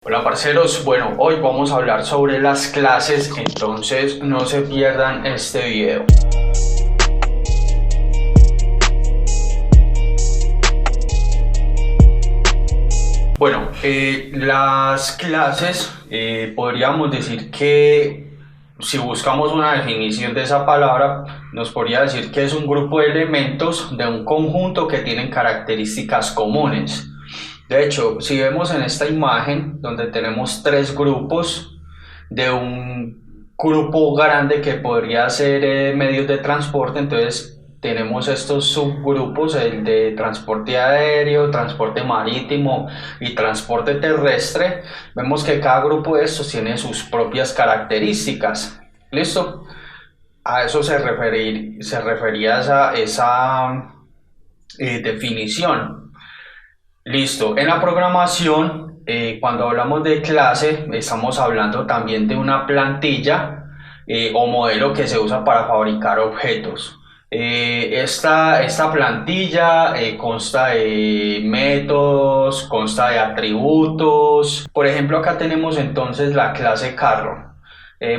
Hola parceros, bueno, hoy vamos a hablar sobre las clases, entonces no se pierdan este video. Bueno, las clases, podríamos decir que si buscamos una definición de esa palabra, nos podría decir que es un grupo de elementos de un conjunto que tienen características comunes. De hecho, si vemos en esta imagen donde tenemos tres grupos de un grupo grande que podría ser medios de transporte, entonces tenemos estos subgrupos, el de transporte aéreo, transporte marítimo y transporte terrestre. Vemos que cada grupo de estos tiene sus propias características. ¿Listo? A eso se refería esa definición. Listo. En la programación, cuando hablamos de clase, estamos hablando también de una plantilla o modelo que se usa para fabricar objetos. Esta plantilla consta de métodos, consta de atributos. Por ejemplo, acá tenemos entonces la clase carro.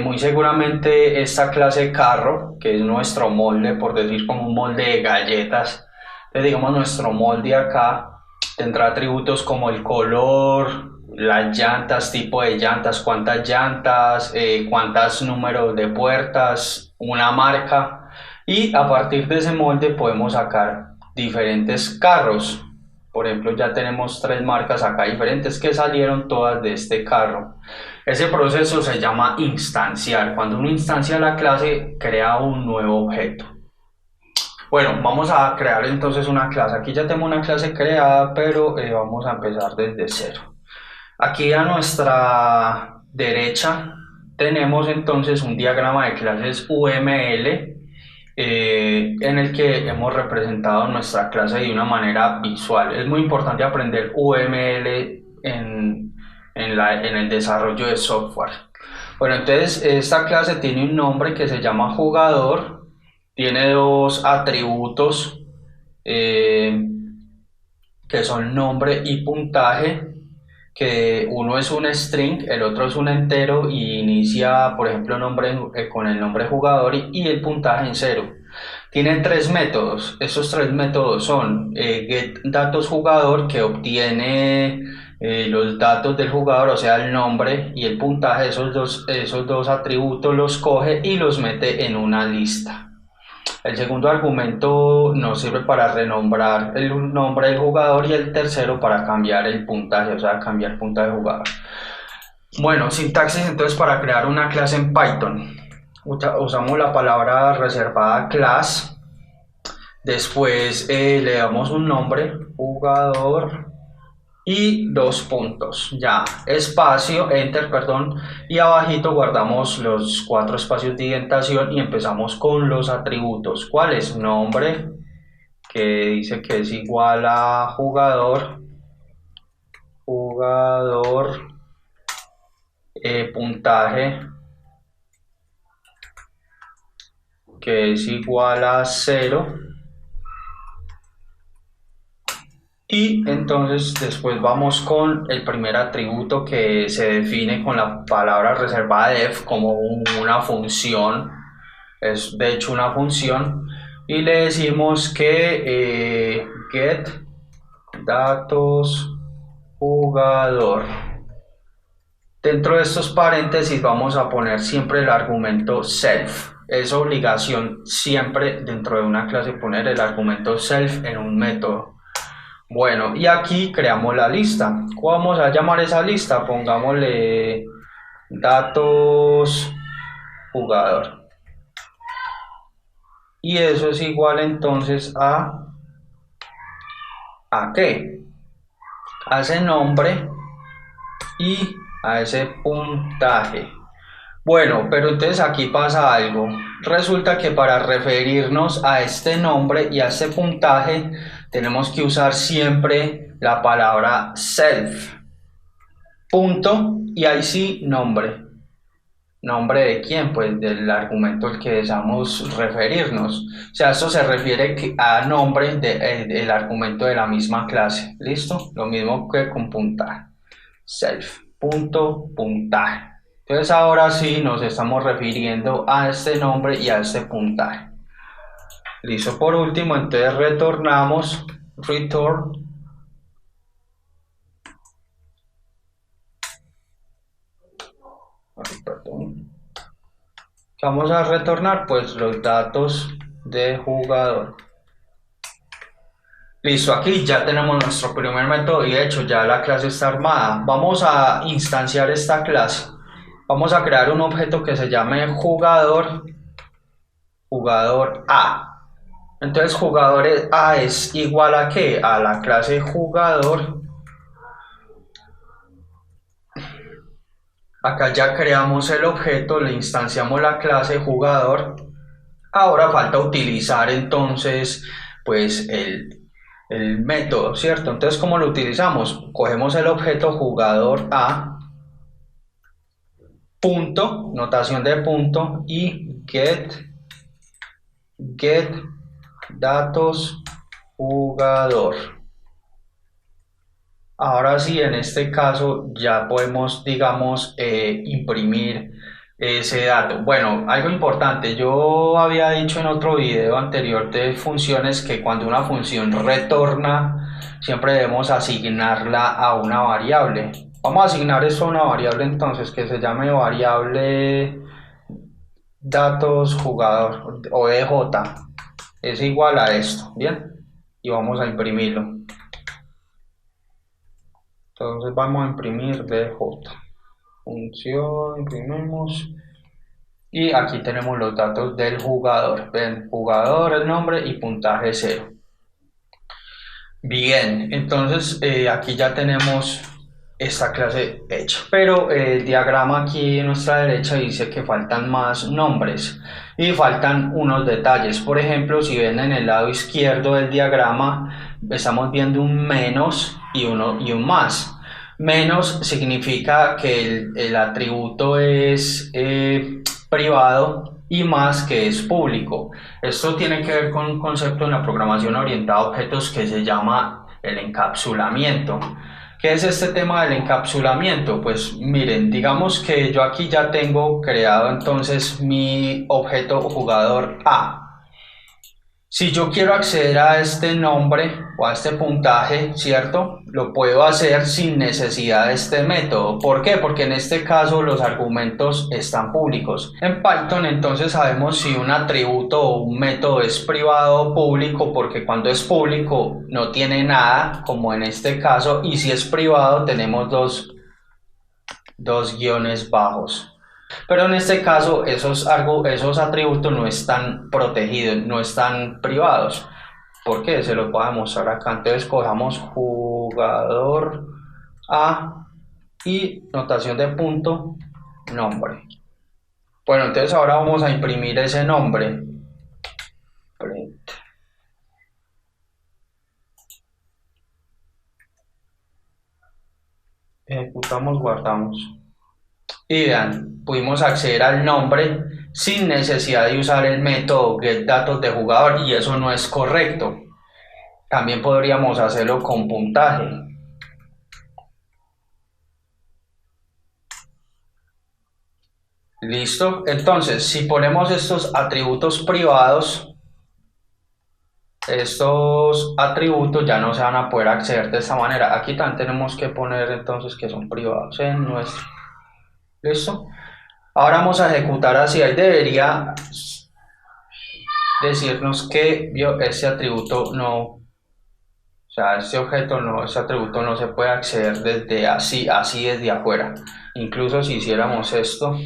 Muy seguramente esta clase carro, que es nuestro molde, por decir como un molde de galletas, entonces digamos nuestro molde acá tendrá atributos como el color, las llantas, tipo de llantas, cuántas números de puertas, una marca, y a partir de ese molde podemos sacar diferentes carros. Por ejemplo, ya tenemos tres marcas acá diferentes que salieron todas de este carro. Ese proceso se llama instanciar. Cuando uno instancia la clase, crea un nuevo objeto. Bueno, vamos a crear entonces una clase. Aquí ya tengo una clase creada, pero vamos a empezar desde cero. Aquí a nuestra derecha tenemos entonces un diagrama de clases UML en el que hemos representado nuestra clase de una manera visual. Es muy importante aprender UML en el desarrollo de software. Bueno, entonces esta clase tiene un nombre que se llama jugador. Tiene dos atributos eh, que son nombre y puntaje, que uno es un string, el otro es un entero y inicia, por ejemplo, con el nombre jugador y el puntaje en cero. Tiene tres métodos. Esos tres métodos son getDatosJugador, que obtiene los datos del jugador, o sea, el nombre y el puntaje. Esos dos atributos los coge y los mete en una lista. El segundo argumento nos sirve para renombrar el nombre del jugador y el tercero para cambiar el puntaje, o sea, cambiar puntaje de jugador. Bueno, sintaxis entonces para crear una clase en Python. Usamos la palabra reservada class, después le damos un nombre, jugador, y dos puntos, ya, espacio, enter, perdón, y abajito guardamos los cuatro espacios de indentación y empezamos con los atributos. ¿Cuál es? Nombre, que dice que es igual a jugador, puntaje, que es igual a 0. Y entonces después vamos con el primer atributo que se define con la palabra reservada def como una función, es de hecho una función, y le decimos que get datos jugador. Dentro de estos paréntesis vamos a poner siempre el argumento self. Es obligación siempre dentro de una clase poner el argumento self en un método. Bueno, y aquí creamos la lista. ¿Cómo vamos a llamar esa lista? Pongámosle datos jugador. Y eso es igual entonces ¿a qué? A ese nombre y a ese puntaje. Bueno, pero entonces aquí pasa algo. Resulta que para referirnos a este nombre y a este puntaje tenemos que usar siempre la palabra self. Punto y ahí sí nombre. ¿Nombre de quién? Pues del argumento al que deseamos referirnos. O sea, esto se refiere a nombre del argumento de la misma clase. ¿Listo? Lo mismo que con puntaje. Self. punto puntaje. Entonces ahora sí nos estamos refiriendo a este nombre y a este puntaje. Listo, por último, entonces retornamos, return. Perdón. Vamos a retornar pues los datos de jugador. Listo, aquí ya tenemos nuestro primer método y de hecho ya la clase está armada. Vamos a instanciar esta clase. Vamos a crear un objeto que se llame jugador A. Entonces jugador A es igual a ¿qué? A la clase jugador. Acá ya creamos el objeto, le instanciamos la clase jugador. Ahora falta utilizar entonces pues el método, ¿cierto? Entonces, ¿cómo lo utilizamos? Cogemos el objeto jugador A, punto, notación de punto, y get datos jugador. Ahora sí, en este caso ya podemos, digamos, imprimir ese dato. Bueno, algo importante, yo había dicho en otro video anterior de funciones que cuando una función retorna, siempre debemos asignarla a una variable. Vamos a asignar esto a una variable entonces que se llame variable datos jugador o DJ. Es igual a esto, ¿bien? Y vamos a imprimirlo. Entonces vamos a imprimir DJ. Función, imprimimos. Y aquí tenemos los datos del jugador. Ven, jugador, el nombre y puntaje 0. Bien, entonces aquí ya tenemos esta clase hecha. Pero el diagrama aquí a nuestra derecha dice que faltan más nombres y faltan unos detalles. Por ejemplo, si ven en el lado izquierdo del diagrama, estamos viendo un menos y un más. Menos significa que el atributo es privado y más que es público. Esto tiene que ver con un concepto en la programación orientada a objetos que se llama el encapsulamiento. ¿Qué es este tema del encapsulamiento? Pues miren, digamos que yo aquí ya tengo creado entonces mi objeto jugador A. Si yo quiero acceder a este nombre o a este puntaje, ¿cierto? Lo puedo hacer sin necesidad de este método. ¿Por qué? Porque en este caso los argumentos están públicos. En Python entonces sabemos si un atributo o un método es privado o público, porque cuando es público no tiene nada, como en este caso, y si es privado tenemos dos guiones bajos. Pero en este caso esos atributos no están protegidos, no están privados. ¿Por qué? Se los voy a mostrar acá. Entonces cojamos jugador A y notación de punto, nombre. Bueno, entonces ahora vamos a imprimir ese nombre. Print. Ejecutamos, guardamos. Y vean, pudimos acceder al nombre sin necesidad de usar el método getDatos de jugador y eso no es correcto. También podríamos hacerlo con puntaje. Listo. Entonces, si ponemos estos atributos privados, estos atributos ya no se van a poder acceder de esta manera. Aquí también tenemos que poner entonces que son privados en nuestro. Listo. Ahora vamos a ejecutar así. Ahí debería decirnos que ese atributo no, o sea, este objeto no, este atributo no se puede acceder desde así desde afuera. Incluso si hiciéramos esto,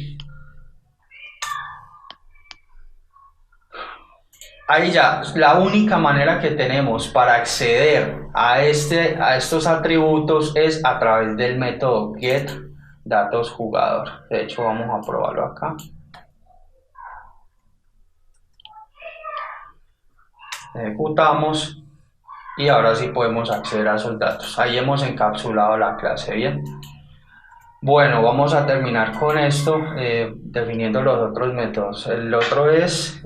ahí ya, la única manera que tenemos para acceder a estos atributos es a través del método getDatosJugador. De hecho, vamos a probarlo acá. Ejecutamos y ahora sí podemos acceder a esos datos. Ahí hemos encapsulado la clase, bien. Bueno, vamos a terminar con esto definiendo los otros métodos. El otro es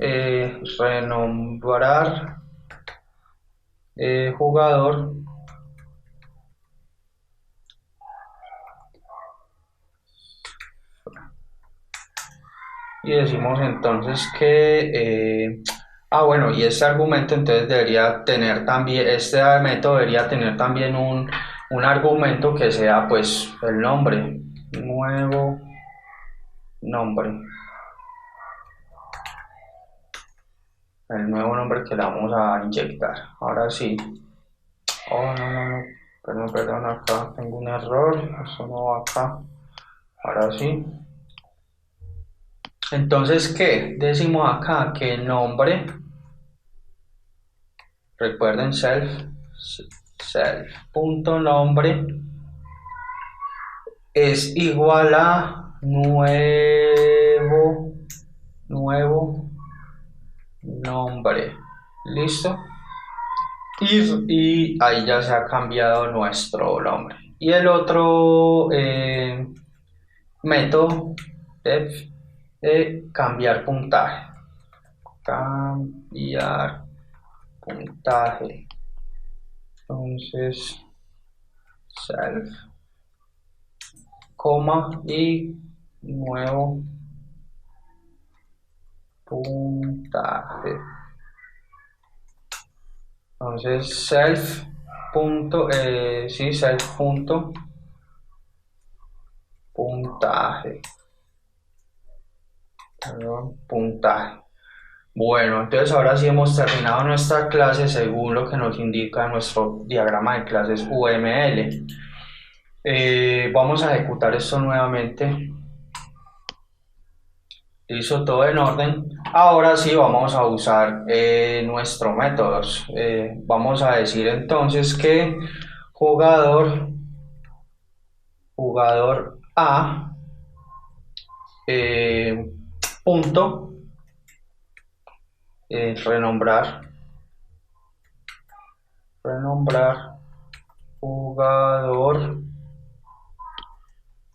renombrar jugador y decimos entonces que, bueno, y este argumento entonces debería tener también, este método debería tener también un argumento que sea pues el nombre, nuevo nombre, el nuevo nombre que le vamos a inyectar. Ahora sí. Oh, no, no, no. Perdón, acá tengo un error. Eso no va acá. Ahora sí. Entonces, ¿qué? Decimos acá que el nombre, recuerden self.nombre es igual a nuevo nombre. ¿Listo? Y ahí ya se ha cambiado nuestro nombre. Y el otro método def de cambiar puntaje. Cambiar puntaje. Entonces, self, coma y nuevo puntaje. Entonces, self punto puntaje. Perdón, puntaje. Bueno, entonces ahora sí hemos terminado nuestra clase según lo que nos indica nuestro diagrama de clases UML. Vamos a ejecutar esto nuevamente. Listo, todo en orden. Ahora sí vamos a usar nuestros métodos. Vamos a decir entonces que jugador A punto renombrar jugador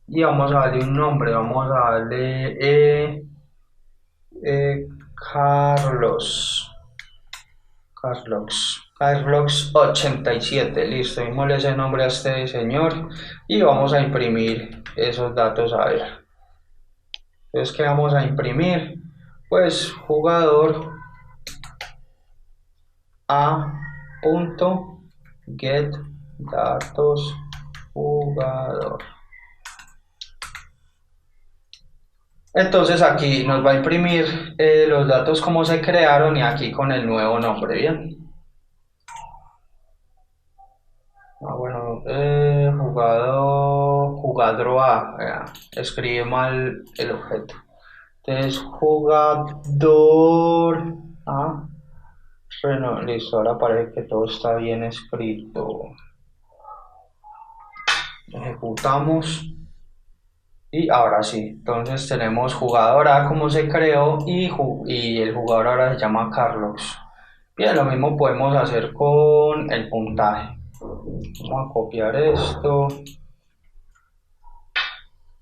y vamos a darle un nombre, vamos a darle Carlos 87, listo, démosle ese nombre a este señor y vamos a imprimir esos datos a ver. Entonces, ¿qué vamos a imprimir? Pues jugador a punto get datos jugador. Entonces aquí nos va a imprimir los datos como se crearon y aquí con el nuevo nombre, ¿bien? Bueno, jugador A, escribe mal el objeto. Entonces, jugador A, bueno, listo, ahora parece que todo está bien escrito. Ejecutamos. Y ahora sí, entonces tenemos jugador A como se creó y el jugador ahora se llama Carlos. Bien, lo mismo podemos hacer con el puntaje. Vamos a copiar esto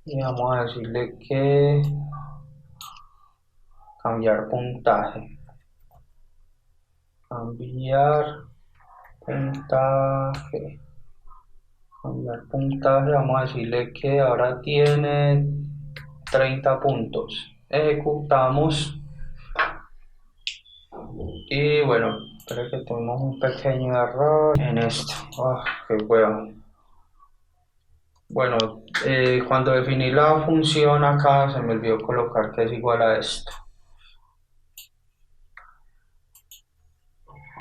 y vamos a decirle que cambiar puntaje. Cambiar puntaje, vamos a decirle que ahora tiene 30 puntos. Ejecutamos y bueno, creo que tuvimos un pequeño error en esto. Qué huevo. Bueno, cuando definí la función acá se me olvidó colocar que es igual a esto.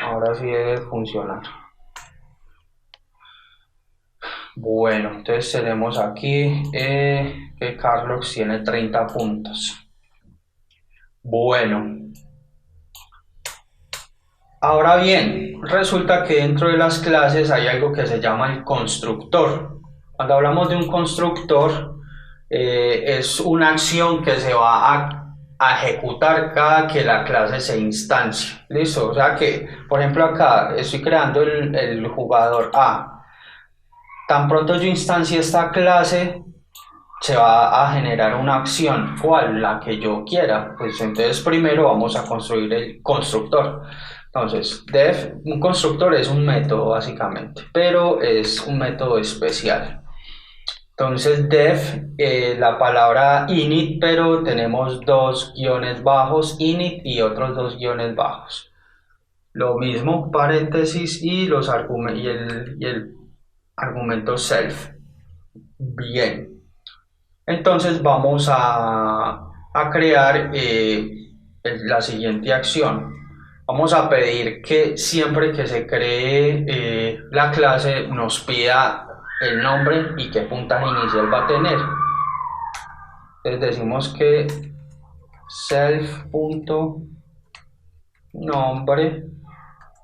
Ahora sí debe funcionar. Bueno, entonces tenemos aquí que Carlos tiene 30 puntos. Bueno, ahora bien, resulta que dentro de las clases hay algo que se llama el constructor. Cuando hablamos de un constructor, es una acción que se va a ejecutar cada que la clase se instancia. ¿Listo? O sea que, por ejemplo, acá estoy creando el jugador A. Tan pronto yo instancie esta clase, se va a generar una acción, ¿cuál? La que yo quiera. Pues entonces primero vamos a construir el constructor. Entonces, un constructor es un método básicamente, pero es un método especial. Entonces def, la palabra init, pero tenemos dos guiones bajos, init y otros dos guiones bajos. Lo mismo, paréntesis y el argumento self. Bien. Entonces vamos a crear la siguiente acción. Vamos a pedir que siempre que se cree la clase nos pida el nombre y qué puntaje inicial va a tener. Entonces decimos que self.nombre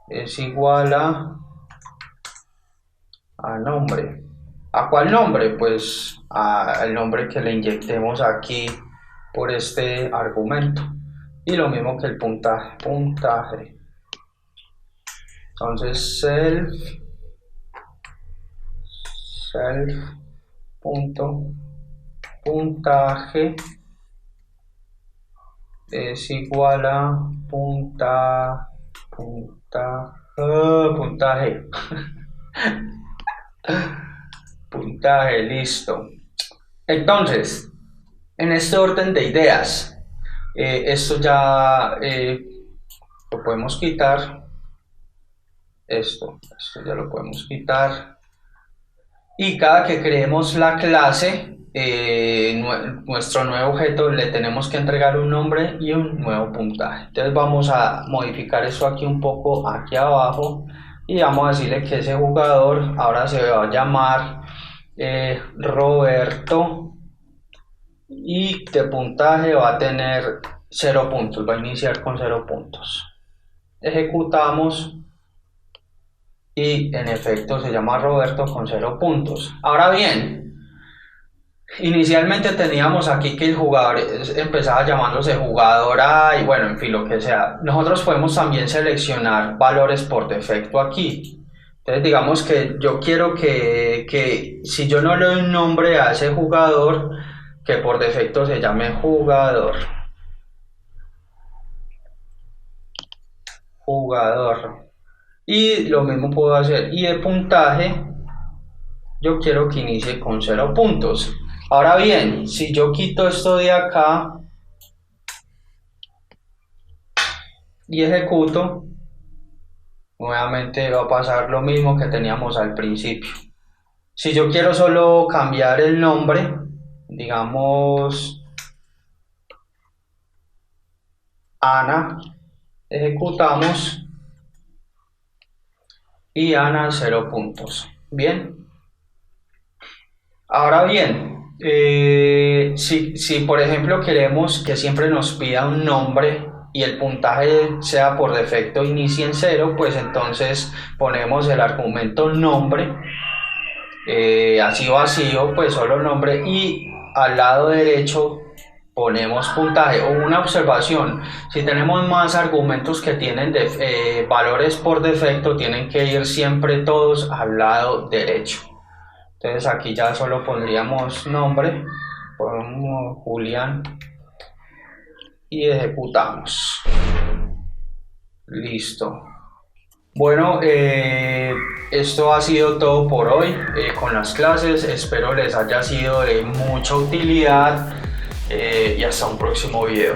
es igual a nombre. ¿A cuál nombre? Pues al nombre que le inyectemos aquí por este argumento. Y lo mismo que el puntaje. Entonces self.puntaje es igual a puntaje. Puntaje, listo. Entonces, en este orden de ideas, esto ya lo podemos quitar. Esto ya lo podemos quitar. Y cada que creemos la clase, nuestro nuevo objeto, le tenemos que entregar un nombre y un nuevo puntaje. Entonces vamos a modificar eso aquí un poco, aquí abajo, y vamos a decirle que ese jugador ahora se va a llamar Roberto, y de puntaje va a tener 0 puntos, va a iniciar con 0 puntos. Ejecutamos y en efecto se llama Roberto con 0 puntos. Ahora bien, inicialmente teníamos aquí que el jugador empezaba llamándose jugador A y bueno, en fin, lo que sea. Nosotros podemos también seleccionar valores por defecto aquí. Entonces digamos que yo quiero que si yo no le doy un nombre a ese jugador, que por defecto se llame jugador. Y lo mismo puedo hacer. Y el puntaje, yo quiero que inicie con 0 puntos. Ahora bien, si yo quito esto de acá y ejecuto, nuevamente va a pasar lo mismo que teníamos al principio. Si yo quiero solo cambiar el nombre, digamos Ana, ejecutamos y Ana 0 puntos. Bien. Ahora bien, si por ejemplo queremos que siempre nos pida un nombre y el puntaje sea por defecto inicie en 0, pues entonces ponemos el argumento nombre, así vacío, pues solo nombre, y al lado derecho ponemos puntaje. O una observación, si tenemos más argumentos que tienen valores por defecto, tienen que ir siempre todos al lado derecho. Entonces aquí ya solo pondríamos nombre, ponemos Julián y ejecutamos. Listo. Bueno, esto ha sido todo por hoy con las clases. Espero les haya sido de mucha utilidad y hasta un próximo video.